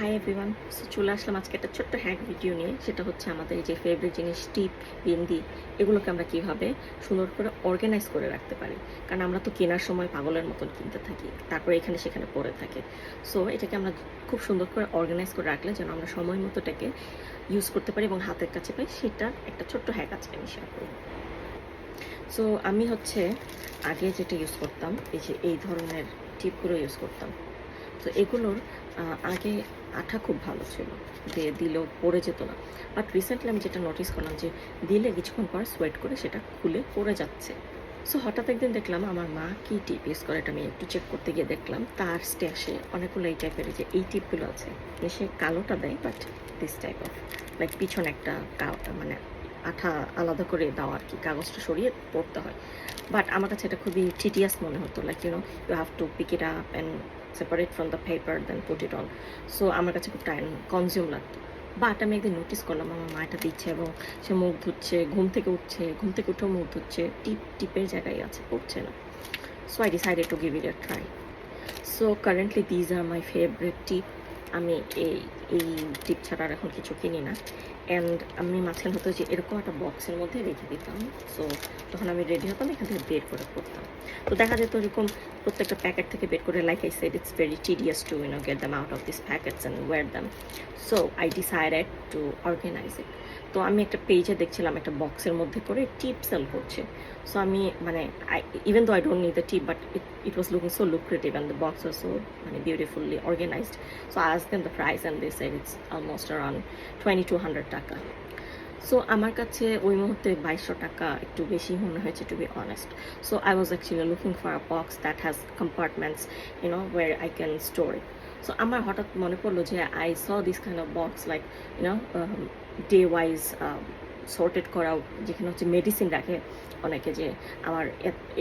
Hi everyone, so চলে আসলাম আজকে একটা ছোট্ট হ্যাক ভিডিও নিয়ে। সেটা হচ্ছে আমাদের যে ফেভারিট জিনিস টিপ, বিন্দি, এগুলোকে আমরা কীভাবে সুন্দর করে অর্গানাইজ করে রাখতে পারি। কারণ আমরা তো কেনার সময় পাগলের মতন কিনতে থাকি, তারপরে এখানে সেখানে পড়ে থাকে। সো এটাকে আমরা খুব সুন্দর করে অর্গানাইজ করে রাখলে যেন আমরা সময় মতো এটাকে ইউজ করতে পারি এবং হাতের কাছে পাই, সেটার একটা ছোট্ট হ্যাক আজকে আমি শেয়ার করব। সো আমি হচ্ছে আগে যেটা ইউজ করতাম, এই ধরনের টিপগুলো ইউজ করতাম। তো এগুলোর আগে আঠা খুব ভালো ছিল, দিলেও পড়ে যেত না। বাট রিসেন্টলি আমি যেটা নোটিস করলাম যে দিলে কিছুক্ষণ পর সোয়েট করে সেটা খুলে পড়ে যাচ্ছে। সো হঠাৎ একদিন দেখলাম আমার মা কি টিপ ইউজ করে, এটা আমি একটু চেক করতে গিয়ে দেখলাম তার স্ট্যাশে অনেকগুলো এই টাইপের যে এই টিপগুলো আছে। সে কালোটা দেয়, but this type of like পিছনে একটা মানে আঠা আলাদা করে দেওয়া আর কি, কাগজটা সরিয়ে পড়তে হয়। বাট আমার কাছে এটা খুবই টিডিয়াস মনে হতো, like you have to pick it up and separate from the paper then put it on. So আমার কাছে খুব টাইম কনজিউম লাগতো। বাট আমি একদিন নোটিস করলাম আমার মা এটা দিচ্ছে এবং সে মুখ ধুচ্ছে, ঘুম থেকে উঠেও মুখ ধুচ্ছে, টিপের জায়গায় আছে, পড়ছে না। So I decided to give it a try. So currently these are my favourite tip. আমি এই টিপ ছাড়া আর এখন কিছু কিনি না। অ্যান্ড আমি মাঝখানে হতো যে এরকম একটা বক্সের মধ্যে রেখে দিতাম। সো তখন আমি রেডি হতাম, এখান থেকে বের করে পড়তাম। তো দেখা যেত এরকম প্রত্যেকটা প্যাকেট থেকে বের করে, like I said, it's very tedious to get them out of this packets and wear them. So I decided to organise it. তো আমি একটা পেজে দেখছিলাম একটা বক্সের মধ্যে করে টিপ সেল করছে। সো আমি মানে even though I don't need the tip, but it was looking so lucrative and the box was so beautifully organized. So I asked them the price and they said it's almost around 2200 টাকা। So আমার কাছে ওই মুহূর্তে 2200 টাকা একটু বেশি মনে হয়েছে, to be honest. So I was actually looking for a box that has compartments, where I can store it. So আমার হঠাৎ মনে পড়লো যে I saw this kind of box, like day wise sorted করা, যেখানে হচ্ছে মেডিসিন রাখে অনেকে, যে আমার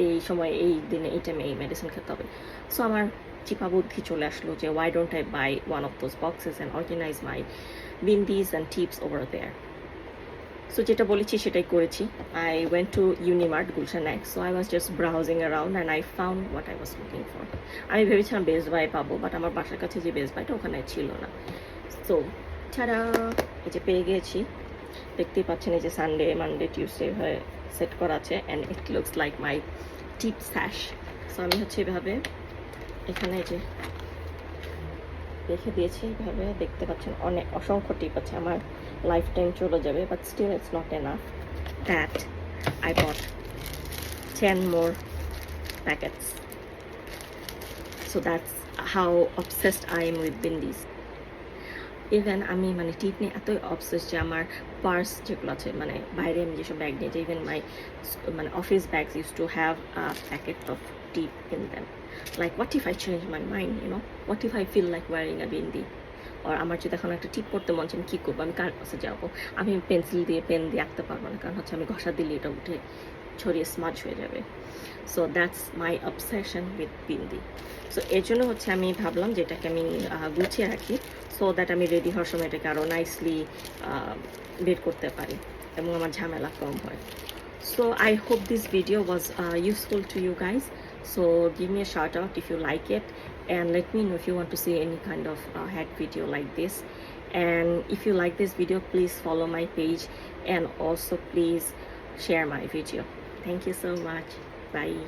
এই সময় এই দিনে এই টাইমে এই মেডিসিন খেতে হবে। সো আমার চিপা বুদ্ধি চলে আসলো যে why don't I buy one of those boxes and organise my bindis and tips over there. So যেটা বলেছি সেটাই করেছি। I went to Unimart, Gulshan এক। So I was just browsing around and I found what I was looking for. আমি ভেবেছিলাম best by পাবো, but আমার বাসার কাছে যে বেস্ট বাইটা ওখানে ছিল না। সো ছাড়া এই যে পেয়ে গিয়েছি, দেখতেই পাচ্ছেন এই যে সানডে, মানডে, টিউসডে হয়ে সেট করা আছে and it looks like my tip স্যাশ। সো আমি হচ্ছে এভাবে এখানে যে রেখে দিয়েছি, এইভাবে দেখতে পাচ্ছেন অসংখ্য টিপ আছে, আমার লাইফ টাইম চলে যাবে। But still it's not enough that I bought 10 more packets. So that's how obsessed I am with bindis. Even আমি মানে টিপ নিয়ে এতই অবসেস যে আমার পার্স যেগুলো আছে, মানে বাইরে আমি যেসব ব্যাগ নিয়ে যাই, ইভেন মাই মানে office bags use to have a packet of tip in them. Like what if I change my mind, what if I feel like wearing a bindi, আর আমার যদি এখন একটা টিপ পড়তে মন চাই, আমি কী করবো, আমি কার কাছে যাবো? আমি পেন দিয়ে আঁকতে পারবো না, কারণ হচ্ছে আমি ঘষা দিলে এটা উঠে ছড়িয়ে স্মাজ হয়ে যাবে। So that's my obsession with bindi. So এর জন্য হচ্ছে আমি ভাবলাম যে এটাকে আমি গুছিয়ে রাখি, সো দ্যাট আমি রেডি হওয়ার সময় এটাকে আরও নাইসলি বের করতে পারি এবং আমার ঝামেলা কম হয়। So I hope this video was useful to you guys. So give me a shout out if you like it, and let me know if you want to see any kind of hack video like this. And if you like this video, please follow my page and also please share my video. Thank you so much. Bye.